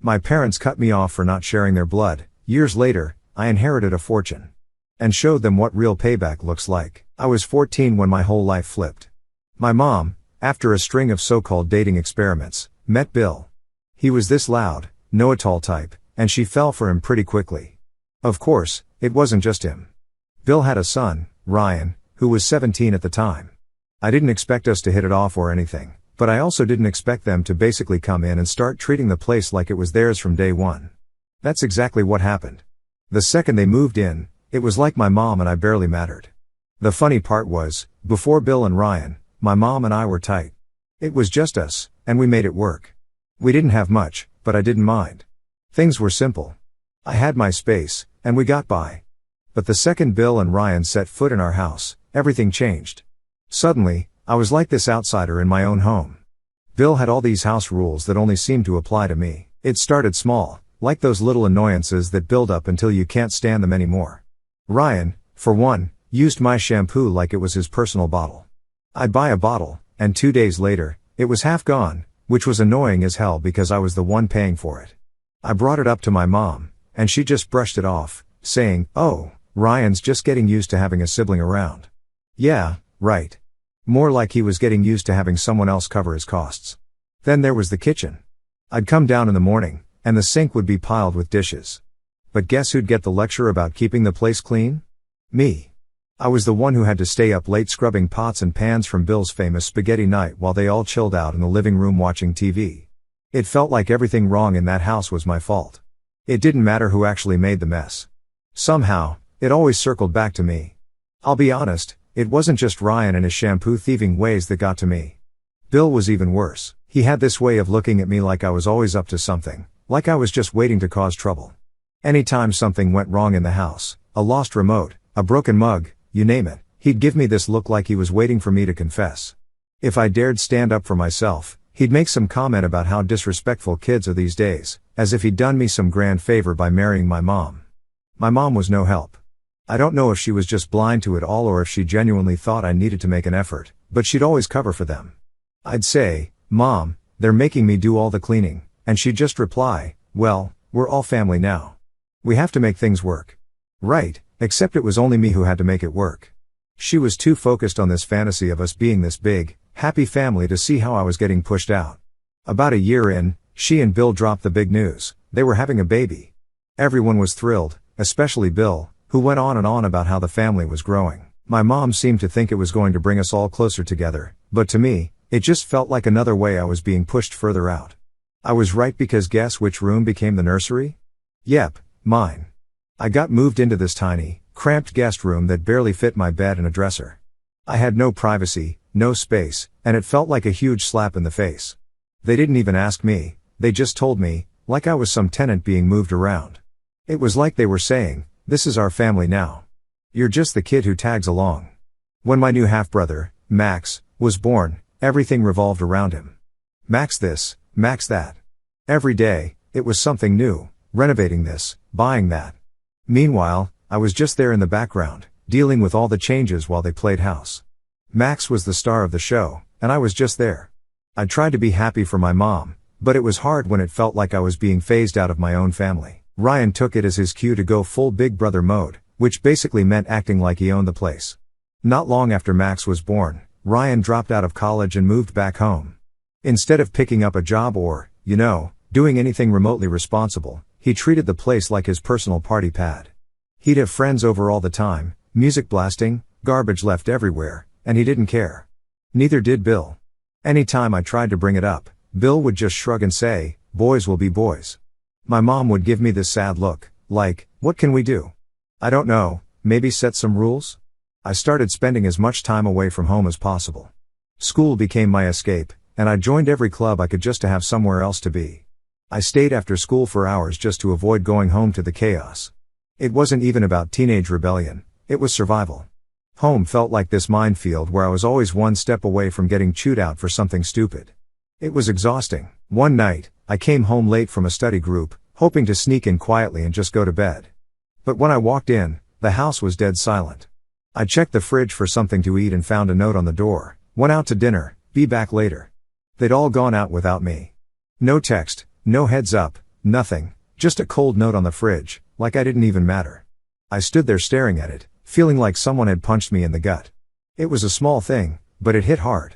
My parents cut me off for not sharing their blood. Years later, I inherited a fortune. And showed them what real payback looks like. I was 14 when my whole life flipped. My mom, after a string of so-called dating experiments, met Bill. He was this loud, know-it-all type, and she fell for him pretty quickly. Of course, it wasn't just him. Bill had a son, Ryan, who was 17 at the time. I didn't expect us to hit it off or anything, but I also didn't expect them to basically come in and start treating the place like it was theirs from day one. That's exactly what happened. The second they moved in, it was like my mom and I barely mattered. The funny part was, before Bill and Ryan, my mom and I were tight. It was just us, and we made it work. We didn't have much, but I didn't mind. Things were simple. I had my space, and we got by. But the second Bill and Ryan set foot in our house, everything changed. Suddenly, I was like this outsider in my own home. Bill had all these house rules that only seemed to apply to me. It started small, like those little annoyances that build up until you can't stand them anymore. Ryan, for one, used my shampoo like it was his personal bottle. I'd buy a bottle, and 2 days later, it was half gone, which was annoying as hell because I was the one paying for it. I brought it up to my mom, and she just brushed it off, saying, "Oh, Ryan's just getting used to having a sibling around." Yeah, right. More like he was getting used to having someone else cover his costs. Then there was the kitchen. I'd come down in the morning, and the sink would be piled with dishes. But guess who'd get the lecture about keeping the place clean? Me. I was the one who had to stay up late scrubbing pots and pans from Bill's famous spaghetti night while they all chilled out in the living room watching TV. It felt like everything wrong in that house was my fault. It didn't matter who actually made the mess. Somehow, it always circled back to me. I'll be honest, it wasn't just Ryan and his shampoo thieving ways that got to me. Bill was even worse. He had this way of looking at me like I was always up to something, like I was just waiting to cause trouble. Anytime something went wrong in the house, a lost remote, a broken mug, you name it, he'd give me this look like he was waiting for me to confess. If I dared stand up for myself, he'd make some comment about how disrespectful kids are these days, as if he'd done me some grand favor by marrying my mom. My mom was no help. I don't know if she was just blind to it all or if she genuinely thought I needed to make an effort, but she'd always cover for them. I'd say, "Mom, they're making me do all the cleaning," and she'd just reply, "Well, we're all family now. We have to make things work." Right, except it was only me who had to make it work. She was too focused on this fantasy of us being this big, happy family to see how I was getting pushed out. About a year in, she and Bill dropped the big news. They were having a baby. Everyone was thrilled, especially Bill, who went on and on about how the family was growing. My mom seemed to think it was going to bring us all closer together, but to me, it just felt like another way I was being pushed further out. I was right because guess which room became the nursery? Yep, mine. I got moved into this tiny, cramped guest room that barely fit my bed and a dresser. I had no privacy, no space, and it felt like a huge slap in the face. They didn't even ask me, they just told me, like I was some tenant being moved around. It was like they were saying, "This is our family now. You're just the kid who tags along." When my new half-brother, Max, was born, everything revolved around him. Max this, Max that. Every day, it was something new, renovating this, buying that. Meanwhile, I was just there in the background, dealing with all the changes while they played house. Max was the star of the show, and I was just there. I tried to be happy for my mom, but it was hard when it felt like I was being phased out of my own family. Ryan took it as his cue to go full big brother mode, which basically meant acting like he owned the place. Not long after Max was born, Ryan dropped out of college and moved back home. Instead of picking up a job or, doing anything remotely responsible, he treated the place like his personal party pad. He'd have friends over all the time, music blasting, garbage left everywhere, and he didn't care. Neither did Bill. Anytime I tried to bring it up, Bill would just shrug and say, "Boys will be boys." My mom would give me this sad look, like, "What can we do?" I don't know, maybe set some rules? I started spending as much time away from home as possible. School became my escape, and I joined every club I could just to have somewhere else to be. I stayed after school for hours just to avoid going home to the chaos. It wasn't even about teenage rebellion, it was survival. Home felt like this minefield where I was always one step away from getting chewed out for something stupid. It was exhausting. One night, I came home late from a study group, hoping to sneak in quietly and just go to bed. But when I walked in, the house was dead silent. I checked the fridge for something to eat and found a note on the door, "Went out to dinner, be back later." They'd all gone out without me. No text, no heads up, Nothing, just a cold note on the fridge, like I didn't even matter. I stood there staring at it, feeling like someone had punched me in the gut. It was a small thing, but it hit hard.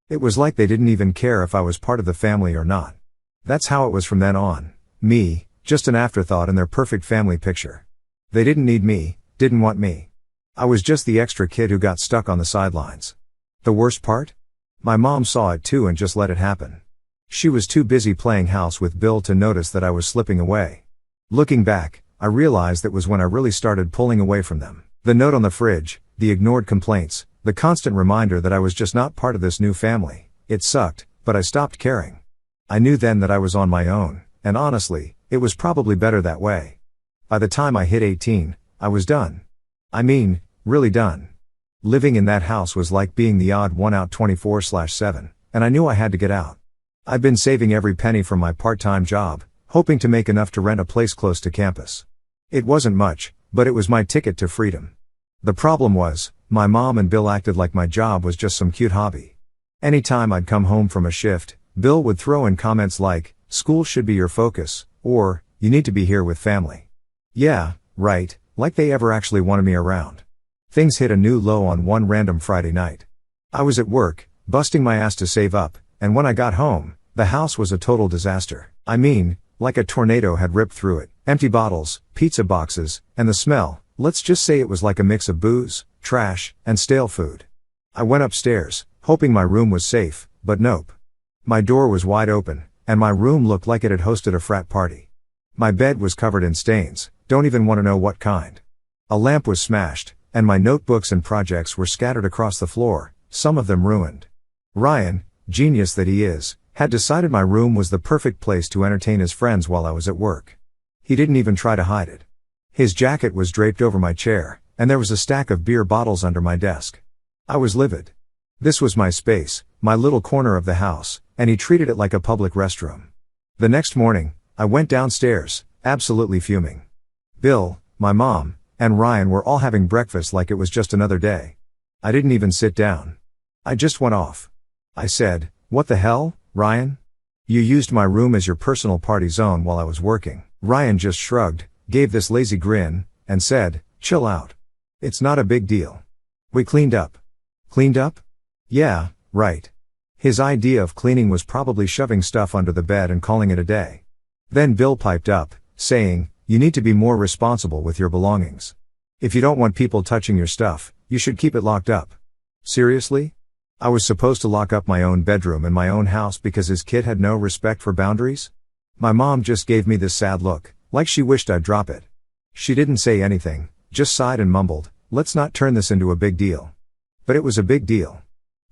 It was like they didn't even care if I was part of the family or not. That's how it was from then on. Me, just an afterthought in their perfect family picture. They didn't need me, didn't want me. I was just the extra kid who got stuck on the sidelines. The worst part? My mom saw it too and just let it happen. She was too busy playing house with Bill to notice that I was slipping away. Looking back, I realized that was when I really started pulling away from them. The note on the fridge, the ignored complaints, the constant reminder that I was just not part of this new family. It sucked, but I stopped caring. I knew then that I was on my own, and honestly, it was probably better that way. By the time I hit 18, I was done. I mean, really done. Living in that house was like being the odd one out 24/7, and I knew I had to get out. I'd been saving every penny from my part-time job, hoping to make enough to rent a place close to campus. It wasn't much, but it was my ticket to freedom. The problem was, my mom and Bill acted like my job was just some cute hobby. Anytime I'd come home from a shift, Bill would throw in comments like, "School should be your focus," or, "You need to be here with family." Yeah, right, like they ever actually wanted me around. Things hit a new low on one random Friday night. I was at work, busting my ass to save up, and when I got home, the house was a total disaster. I mean, like a tornado had ripped through it. Empty bottles, pizza boxes, and the smell, let's just say it was like a mix of booze, trash, and stale food. I went upstairs, hoping my room was safe, but nope. My door was wide open, and my room looked like it had hosted a frat party. My bed was covered in stains, don't even want to know what kind. A lamp was smashed, and my notebooks and projects were scattered across the floor, some of them ruined. Ryan, genius that he is, had decided my room was the perfect place to entertain his friends while I was at work. He didn't even try to hide it. His jacket was draped over my chair, and there was a stack of beer bottles under my desk. I was livid. This was my space, my little corner of the house, and he treated it like a public restroom. The next morning, I went downstairs, absolutely fuming. Bill, my mom, and Ryan were all having breakfast like it was just another day. I didn't even sit down. I just went off. I said, "What the hell, Ryan? You used my room as your personal party zone while I was working." Ryan just shrugged, gave this lazy grin, and said, "Chill out. It's not a big deal. We cleaned up." Cleaned up? Yeah, right. His idea of cleaning was probably shoving stuff under the bed and calling it a day. Then Bill piped up, saying, "You need to be more responsible with your belongings. If you don't want people touching your stuff, you should keep it locked up." Seriously? I was supposed to lock up my own bedroom in my own house because his kid had no respect for boundaries? My mom just gave me this sad look, like she wished I'd drop it. She didn't say anything, just sighed and mumbled, "Let's not turn this into a big deal." But it was a big deal.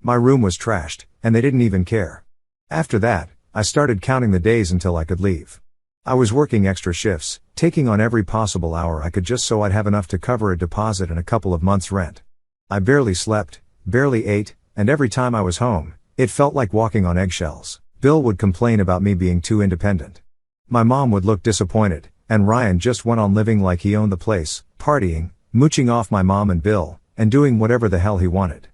My room was trashed, and they didn't even care. After that, I started counting the days until I could leave. I was working extra shifts, taking on every possible hour I could just so I'd have enough to cover a deposit and a couple of months' rent. I barely slept, barely ate, and every time I was home, it felt like walking on eggshells. Bill would complain about me being too independent. My mom would look disappointed, and Ryan just went on living like he owned the place, partying, mooching off my mom and Bill, and doing whatever the hell he wanted.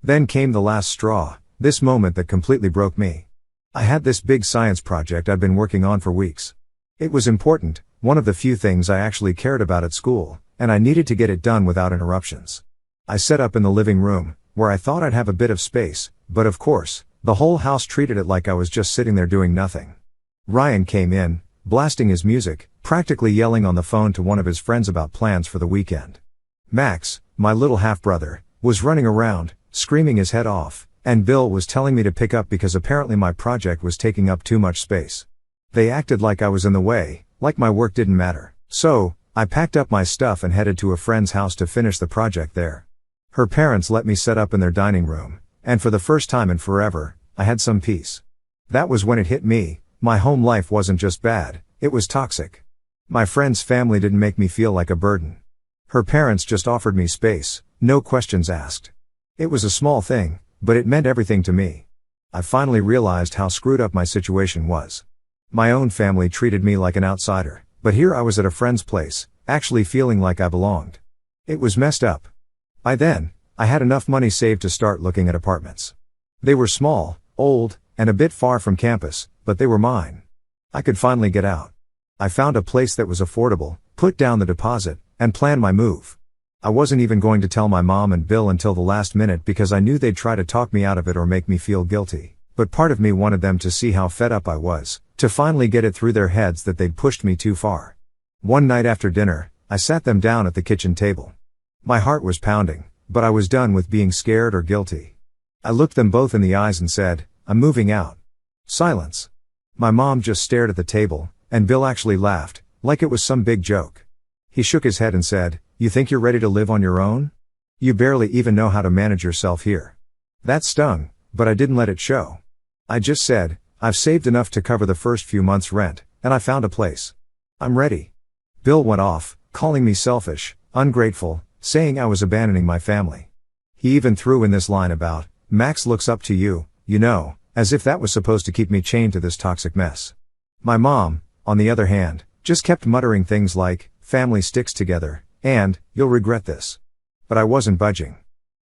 Then came the last straw, this moment that completely broke me. I had this big science project I'd been working on for weeks. It was important, one of the few things I actually cared about at school, and I needed to get it done without interruptions. I set up in the living room, where I thought I'd have a bit of space, but of course, the whole house treated it like I was just sitting there doing nothing. Ryan came in, blasting his music, practically yelling on the phone to one of his friends about plans for the weekend. Max, my little half-brother, was running around, screaming his head off, and Bill was telling me to pick up because apparently my project was taking up too much space. They acted like I was in the way, like my work didn't matter. So, I packed up my stuff and headed to a friend's house to finish the project there. Her parents let me set up in their dining room, and for the first time in forever, I had some peace. That was when it hit me, my home life wasn't just bad, it was toxic. My friend's family didn't make me feel like a burden. Her parents just offered me space, no questions asked. It was a small thing, but it meant everything to me. I finally realized how screwed up my situation was. My own family treated me like an outsider, but here I was at a friend's place, actually feeling like I belonged. It was messed up. By then, I had enough money saved to start looking at apartments. They were small, old, and a bit far from campus, but they were mine. I could finally get out. I found a place that was affordable, put down the deposit, and planned my move. I wasn't even going to tell my mom and Bill until the last minute because I knew they'd try to talk me out of it or make me feel guilty. But part of me wanted them to see how fed up I was, to finally get it through their heads that they'd pushed me too far. One night after dinner, I sat them down at the kitchen table. My heart was pounding, but I was done with being scared or guilty. I looked them both in the eyes and said, "I'm moving out." Silence. My mom just stared at the table, and Bill actually laughed, like it was some big joke. He shook his head and said, "You think you're ready to live on your own? You barely even know how to manage yourself here." That stung, but I didn't let it show. I just said, "I've saved enough to cover the first few months' rent, and I found a place. I'm ready." Bill went off, calling me selfish, ungrateful, saying I was abandoning my family. He even threw in this line about, "Max looks up to you, you know," as if that was supposed to keep me chained to this toxic mess. My mom, on the other hand, just kept muttering things like, "Family sticks together," and, "You'll regret this." But I wasn't budging.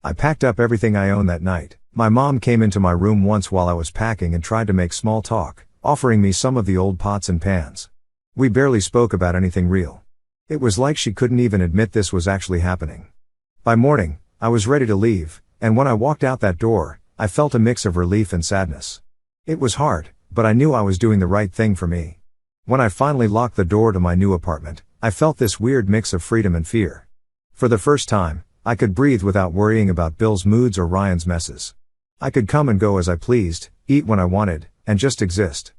I packed up everything I owned that night. My mom came into my room once while I was packing and tried to make small talk, offering me some of the old pots and pans. We barely spoke about anything real. It was like she couldn't even admit this was actually happening. By morning, I was ready to leave, and when I walked out that door, I felt a mix of relief and sadness. It was hard, but I knew I was doing the right thing for me. When I finally locked the door to my new apartment, I felt this weird mix of freedom and fear. For the first time, I could breathe without worrying about Bill's moods or Ryan's messes. I could come and go as I pleased, eat when I wanted, and just exist.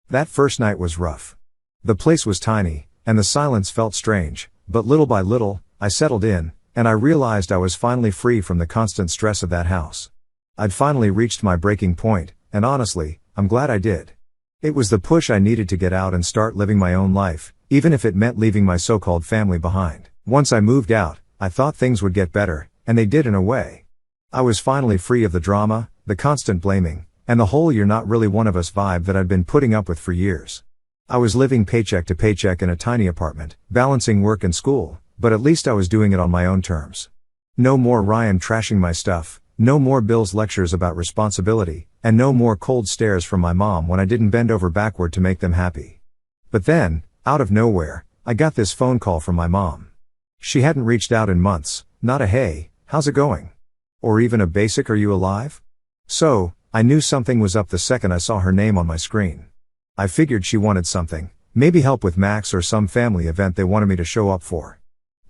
That first night was rough. The place was tiny, and the silence felt strange, but little by little, I settled in, and I realized I was finally free from the constant stress of that house. I'd finally reached my breaking point, and honestly, I'm glad I did. It was the push I needed to get out and start living my own life, even if it meant leaving my so-called family behind. Once I moved out, I thought things would get better, and they did in a way. I was finally free of the drama, the constant blaming, and the whole "you're not really one of us" vibe that I'd been putting up with for years. I was living paycheck to paycheck in a tiny apartment, balancing work and school, but at least I was doing it on my own terms. No more Ryan trashing my stuff, no more Bill's lectures about responsibility, and no more cold stares from my mom when I didn't bend over backward to make them happy. But then, out of nowhere, I got this phone call from my mom. She hadn't reached out in months, not a "Hey, how's it going?" or even a basic "Are you alive?" So, I knew something was up the second I saw her name on my screen. I figured she wanted something, maybe help with Max or some family event they wanted me to show up for.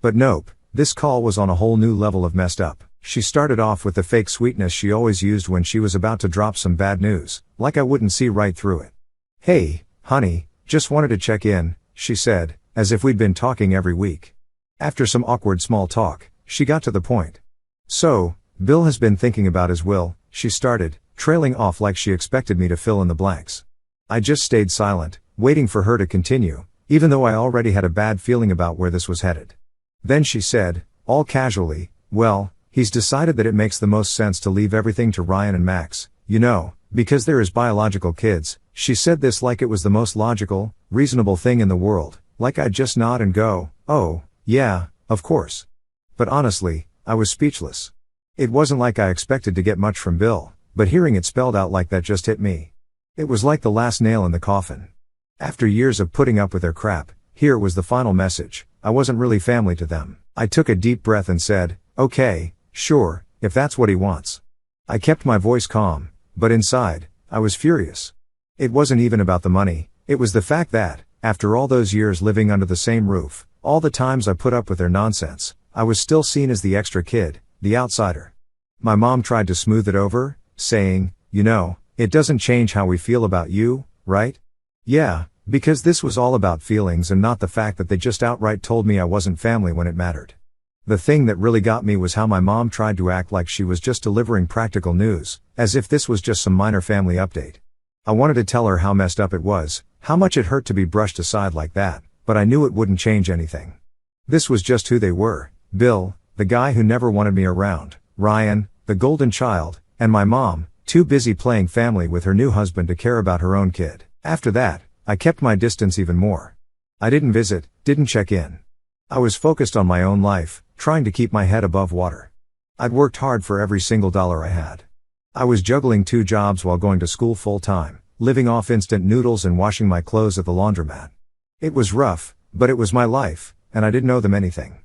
But nope, this call was on a whole new level of messed up. She started off with the fake sweetness she always used when she was about to drop some bad news, like I wouldn't see right through it. "Hey, honey, just wanted to check in," she said, as if we'd been talking every week. After some awkward small talk, she got to the point. "So, Bill has been thinking about his will," she started, trailing off like she expected me to fill in the blanks. I just stayed silent, waiting for her to continue, even though I already had a bad feeling about where this was headed. Then she said, all casually, "Well, he's decided that it makes the most sense to leave everything to Ryan and Max, you know, because they're his biological kids." She said this like it was the most logical, reasonable thing in the world, like I'd just nod and go, "Oh, yeah, of course." But honestly, I was speechless. It wasn't like I expected to get much from Bill, but hearing it spelled out like that just hit me. It was like the last nail in the coffin. After years of putting up with their crap, here was the final message: I wasn't really family to them. I took a deep breath and said, "Okay, sure, if that's what he wants." I kept my voice calm, but inside, I was furious. It wasn't even about the money, it was the fact that, after all those years living under the same roof, all the times I put up with their nonsense, I was still seen as the extra kid, the outsider. My mom tried to smooth it over, saying, "You know, it doesn't change how we feel about you, right?" Yeah, because this was all about feelings and not the fact that they just outright told me I wasn't family when it mattered. The thing that really got me was how my mom tried to act like she was just delivering practical news, as if this was just some minor family update. I wanted to tell her how messed up it was, how much it hurt to be brushed aside like that, but I knew it wouldn't change anything. This was just who they were: Bill, the guy who never wanted me around; Ryan, the golden child; and my mom, too busy playing family with her new husband to care about her own kid. After that, I kept my distance even more. I didn't visit, didn't check in. I was focused on my own life, trying to keep my head above water. I'd worked hard for every single dollar I had. I was juggling 2 jobs while going to school full time, living off instant noodles and washing my clothes at the laundromat. It was rough, but it was my life, and I didn't owe them anything.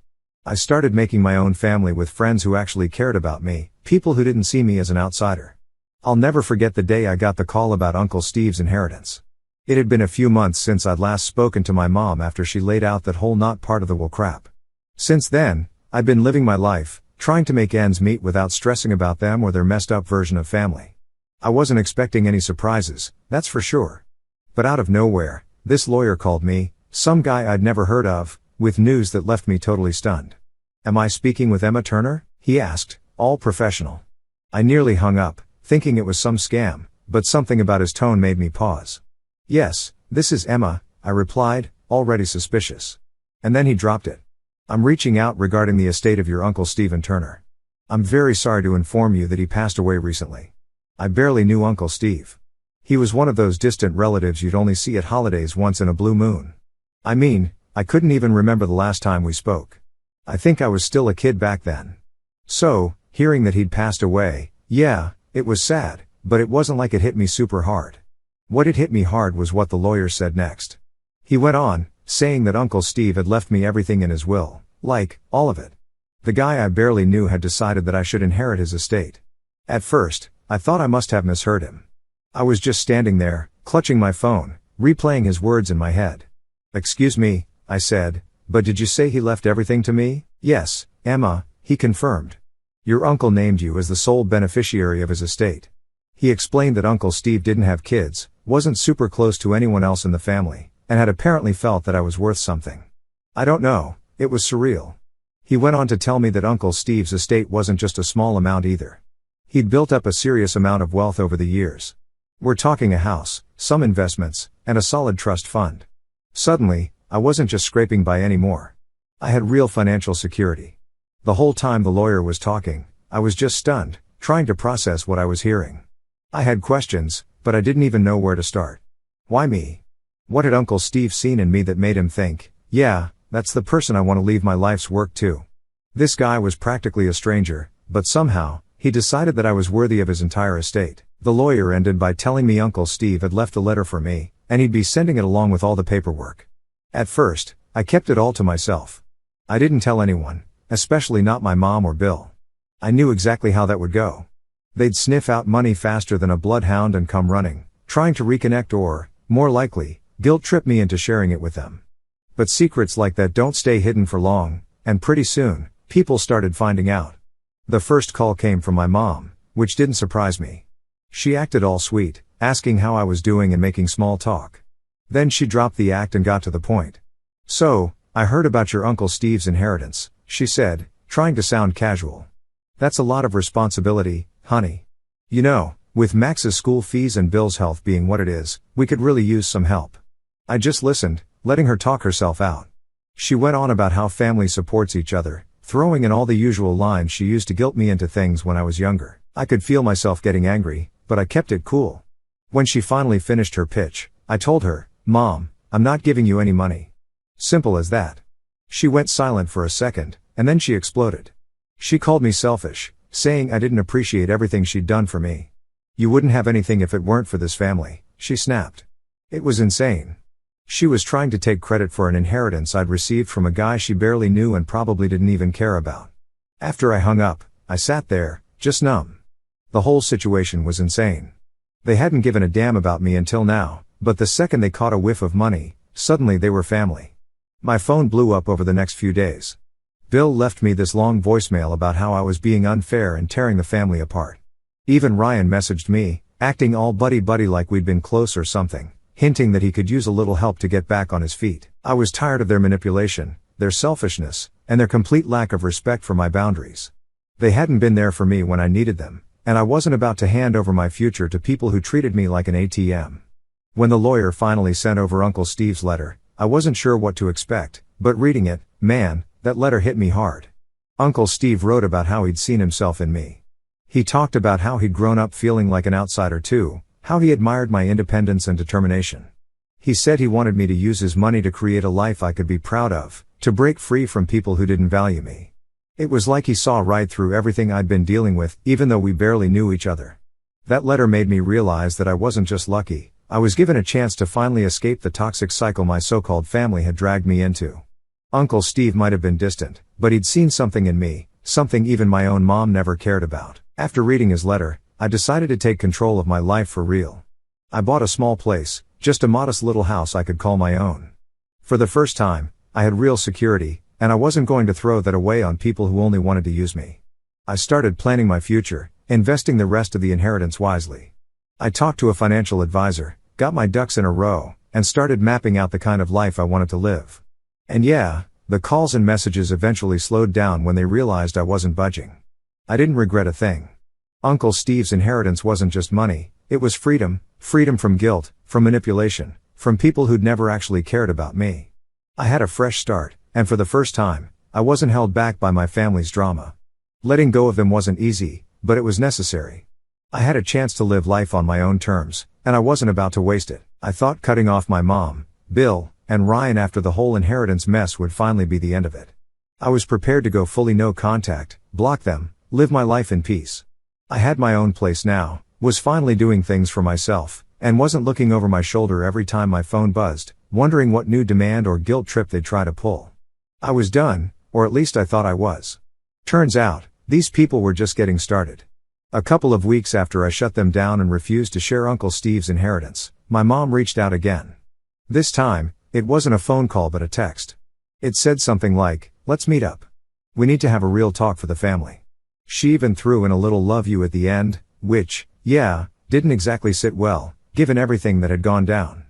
I started making my own family with friends who actually cared about me, people who didn't see me as an outsider. I'll never forget the day I got the call about Uncle Steve's inheritance. It had been a few months since I'd last spoken to my mom after she laid out that whole not part of the will crap. Since then, I'd been living my life, trying to make ends meet without stressing about them or their messed up version of family. I wasn't expecting any surprises, that's for sure. But out of nowhere, this lawyer called me, some guy I'd never heard of, with news that left me totally stunned. "Am I speaking with Emma Turner?" he asked, all professional. I nearly hung up, thinking it was some scam, but something about his tone made me pause. "Yes, this is Emma," I replied, already suspicious. And then he dropped it. "I'm reaching out regarding the estate of your Uncle Stephen Turner. I'm very sorry to inform you that he passed away recently." I barely knew Uncle Steve. He was one of those distant relatives you'd only see at holidays once in a blue moon. I mean, I couldn't even remember the last time we spoke. I think I was still a kid back then. So, hearing that he'd passed away, yeah, it was sad, but it wasn't like it hit me super hard. What had hit me hard was what the lawyer said next. He went on, saying that Uncle Steve had left me everything in his will, like, all of it. The guy I barely knew had decided that I should inherit his estate. At first, I thought I must have misheard him. I was just standing there, clutching my phone, replaying his words in my head. "Excuse me," I said, "but did you say he left everything to me?" "Yes, Emma," he confirmed. "Your uncle named you as the sole beneficiary of his estate." He explained that Uncle Steve didn't have kids, wasn't super close to anyone else in the family, and had apparently felt that I was worth something. I don't know, it was surreal. He went on to tell me that Uncle Steve's estate wasn't just a small amount either. He'd built up a serious amount of wealth over the years. We're talking a house, some investments, and a solid trust fund. Suddenly, I wasn't just scraping by anymore. I had real financial security. The whole time the lawyer was talking, I was just stunned, trying to process what I was hearing. I had questions, but I didn't even know where to start. Why me? What had Uncle Steve seen in me that made him think, yeah, that's the person I want to leave my life's work to? This guy was practically a stranger, but somehow, he decided that I was worthy of his entire estate. The lawyer ended by telling me Uncle Steve had left a letter for me, and he'd be sending it along with all the paperwork. At first, I kept it all to myself. I didn't tell anyone, especially not my mom or Bill. I knew exactly how that would go. They'd sniff out money faster than a bloodhound and come running, trying to reconnect or, more likely, guilt-trip me into sharing it with them. But secrets like that don't stay hidden for long, and pretty soon, people started finding out. The first call came from my mom, which didn't surprise me. She acted all sweet, asking how I was doing and making small talk. Then she dropped the act and got to the point. "So, I heard about your Uncle Steve's inheritance," she said, trying to sound casual. "That's a lot of responsibility, honey. You know, with Max's school fees and Bill's health being what it is, we could really use some help." I just listened, letting her talk herself out. She went on about how family supports each other, throwing in all the usual lines she used to guilt me into things when I was younger. I could feel myself getting angry, but I kept it cool. When she finally finished her pitch, I told her, "Mom, I'm not giving you any money." Simple as that. She went silent for a second, and then she exploded. She called me selfish, saying I didn't appreciate everything she'd done for me. "You wouldn't have anything if it weren't for this family," she snapped. It was insane. She was trying to take credit for an inheritance I'd received from a guy she barely knew and probably didn't even care about. After I hung up, I sat there, just numb. The whole situation was insane. They hadn't given a damn about me until now, but the second they caught a whiff of money, suddenly they were family. My phone blew up over the next few days. Bill left me this long voicemail about how I was being unfair and tearing the family apart. Even Ryan messaged me, acting all buddy-buddy like we'd been close or something, hinting that he could use a little help to get back on his feet. I was tired of their manipulation, their selfishness, and their complete lack of respect for my boundaries. They hadn't been there for me when I needed them, and I wasn't about to hand over my future to people who treated me like an ATM. When the lawyer finally sent over Uncle Steve's letter, I wasn't sure what to expect, but reading it, man, that letter hit me hard. Uncle Steve wrote about how he'd seen himself in me. He talked about how he'd grown up feeling like an outsider too, how he admired my independence and determination. He said he wanted me to use his money to create a life I could be proud of, to break free from people who didn't value me. It was like he saw right through everything I'd been dealing with, even though we barely knew each other. That letter made me realize that I wasn't just lucky, I was given a chance to finally escape the toxic cycle my so-called family had dragged me into. Uncle Steve might have been distant, but he'd seen something in me, something even my own mom never cared about. After reading his letter, I decided to take control of my life for real. I bought a small place, just a modest little house I could call my own. For the first time, I had real security, and I wasn't going to throw that away on people who only wanted to use me. I started planning my future, investing the rest of the inheritance wisely. I talked to a financial advisor, got my ducks in a row, and started mapping out the kind of life I wanted to live. And yeah, the calls and messages eventually slowed down when they realized I wasn't budging. I didn't regret a thing. Uncle Steve's inheritance wasn't just money, it was freedom, freedom from guilt, from manipulation, from people who'd never actually cared about me. I had a fresh start, and for the first time, I wasn't held back by my family's drama. Letting go of them wasn't easy, but it was necessary. I had a chance to live life on my own terms, and I wasn't about to waste it. I thought cutting off my mom, Bill, and Ryan after the whole inheritance mess would finally be the end of it. I was prepared to go fully no contact, block them, live my life in peace. I had my own place now, was finally doing things for myself, and wasn't looking over my shoulder every time my phone buzzed, wondering what new demand or guilt trip they'd try to pull. I was done, or at least I thought I was. Turns out, these people were just getting started. A couple of weeks after I shut them down and refused to share Uncle Steve's inheritance, my mom reached out again. This time, it wasn't a phone call but a text. It said something like, "Let's meet up. We need to have a real talk for the family." She even threw in a little "love you" at the end, which, yeah, didn't exactly sit well, given everything that had gone down.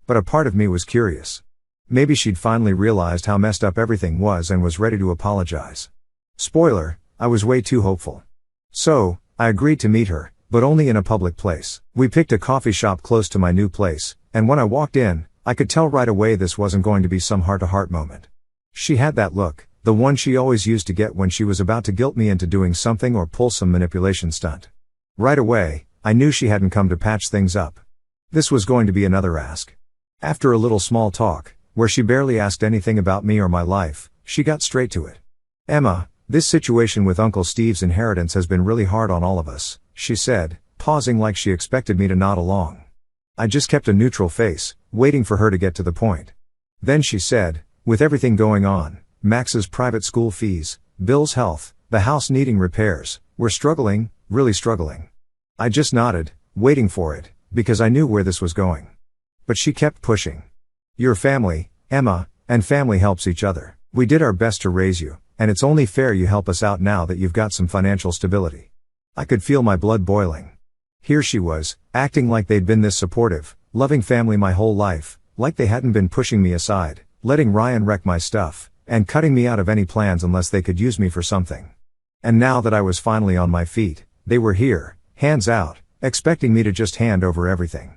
But a part of me was curious. Maybe she'd finally realized how messed up everything was and was ready to apologize. Spoiler, I was way too hopeful. So, I agreed to meet her, but only in a public place. We picked a coffee shop close to my new place, and when I walked in, I could tell right away this wasn't going to be some heart-to-heart moment. She had that look, the one she always used to get when she was about to guilt me into doing something or pull some manipulation stunt. Right away, I knew she hadn't come to patch things up. This was going to be another ask. After a little small talk, where she barely asked anything about me or my life, she got straight to it. "Emma, this situation with Uncle Steve's inheritance has been really hard on all of us," she said, pausing like she expected me to nod along. I just kept a neutral face, waiting for her to get to the point. Then she said, "With everything going on, Max's private school fees, Bill's health, the house needing repairs, we're struggling, really struggling." I just nodded, waiting for it, because I knew where this was going. But she kept pushing. "Your family, Emma, and family helps each other. We did our best to raise you, and it's only fair you help us out now that you've got some financial stability." I could feel my blood boiling. Here she was, acting like they'd been this supportive, loving family my whole life, like they hadn't been pushing me aside, letting Ryan wreck my stuff, and cutting me out of any plans unless they could use me for something. And now that I was finally on my feet, they were here, hands out, expecting me to just hand over everything.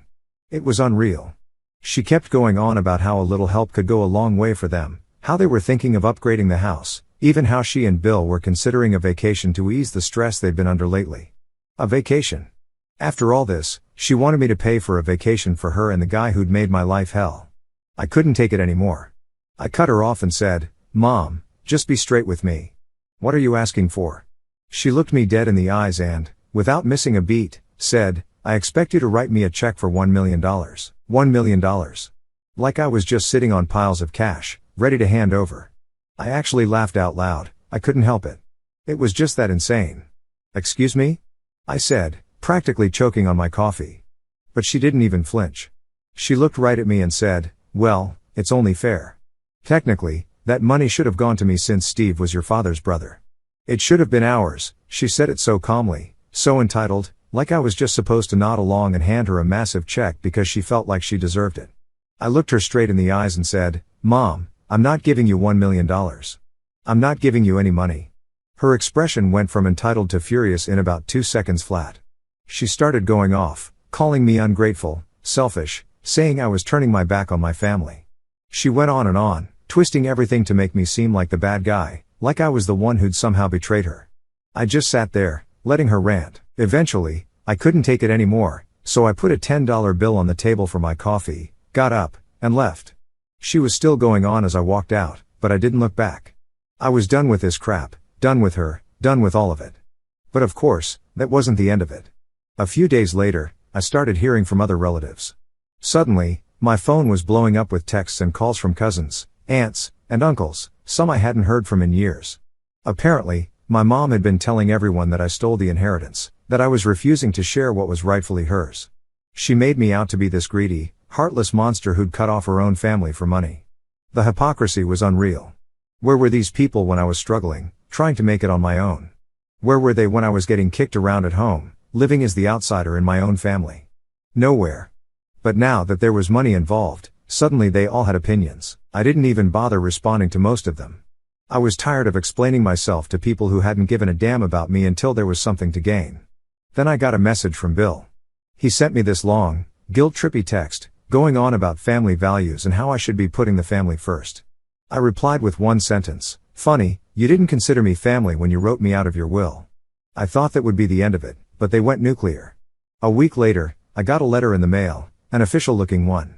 It was unreal. She kept going on about how a little help could go a long way for them, how they were thinking of upgrading the house, even how she and Bill were considering a vacation to ease the stress they'd been under lately. A vacation. After all this, she wanted me to pay for a vacation for her and the guy who'd made my life hell. I couldn't take it anymore. I cut her off and said, "Mom, just be straight with me. What are you asking for?" She looked me dead in the eyes and, without missing a beat, said, "I expect you to write me a check for $1 million. $1 million. Like I was just sitting on piles of cash, ready to hand over. I actually laughed out loud, I couldn't help it. It was just that insane. "Excuse me?" I said, practically choking on my coffee. But she didn't even flinch. She looked right at me and said, "Well, it's only fair. Technically, that money should have gone to me since Steve was your father's brother. It should have been ours." She said it so calmly, so entitled, like I was just supposed to nod along and hand her a massive check because she felt like she deserved it. I looked her straight in the eyes and said, "Mom, I'm not giving you $1 million. I'm not giving you any money." Her expression went from entitled to furious in about 2 seconds flat. She started going off, calling me ungrateful, selfish, saying I was turning my back on my family. She went on, twisting everything to make me seem like the bad guy, like I was the one who'd somehow betrayed her. I just sat there, letting her rant. Eventually, I couldn't take it anymore, so I put a $10 bill on the table for my coffee, got up, and left. She was still going on as I walked out, but I didn't look back. I was done with this crap, done with her, done with all of it. But of course, that wasn't the end of it. A few days later, I started hearing from other relatives. Suddenly, my phone was blowing up with texts and calls from cousins, aunts, and uncles, some I hadn't heard from in years. Apparently, my mom had been telling everyone that I stole the inheritance, that I was refusing to share what was rightfully hers. She made me out to be this greedy, heartless monster who'd cut off her own family for money. The hypocrisy was unreal. Where were these people when I was struggling, trying to make it on my own? Where were they when I was getting kicked around at home, living as the outsider in my own family? Nowhere. But now that there was money involved, suddenly they all had opinions. I didn't even bother responding to most of them. I was tired of explaining myself to people who hadn't given a damn about me until there was something to gain. Then I got a message from Bill. He sent me this long, guilt-trippy text, going on about family values and how I should be putting the family first. I replied with one sentence, "Funny, you didn't consider me family when you wrote me out of your will." I thought that would be the end of it, but they went nuclear. A week later, I got a letter in the mail, an official-looking one.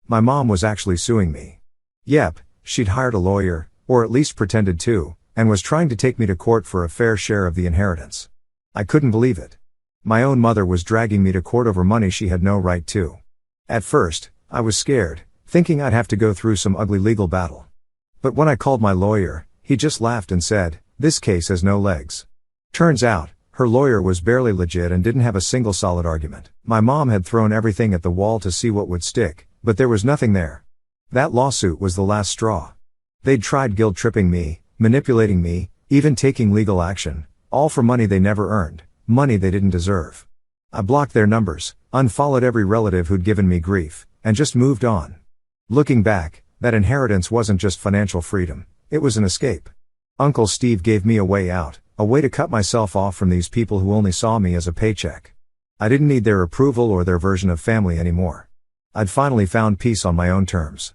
My mom was actually suing me. Yep, she'd hired a lawyer, or at least pretended to, and was trying to take me to court for a fair share of the inheritance. I couldn't believe it. My own mother was dragging me to court over money she had no right to. At first, I was scared, thinking I'd have to go through some ugly legal battle. But when I called my lawyer, he just laughed and said, "This case has no legs." Turns out, her lawyer was barely legit and didn't have a single solid argument. My mom had thrown everything at the wall to see what would stick, but there was nothing there. That lawsuit was the last straw. They'd tried guilt-tripping me, manipulating me, even taking legal action, all for money they never earned, money they didn't deserve. I blocked their numbers, unfollowed every relative who'd given me grief, and just moved on. Looking back, that inheritance wasn't just financial freedom, it was an escape. Uncle Steve gave me a way out, a way to cut myself off from these people who only saw me as a paycheck. I didn't need their approval or their version of family anymore. I'd finally found peace on my own terms.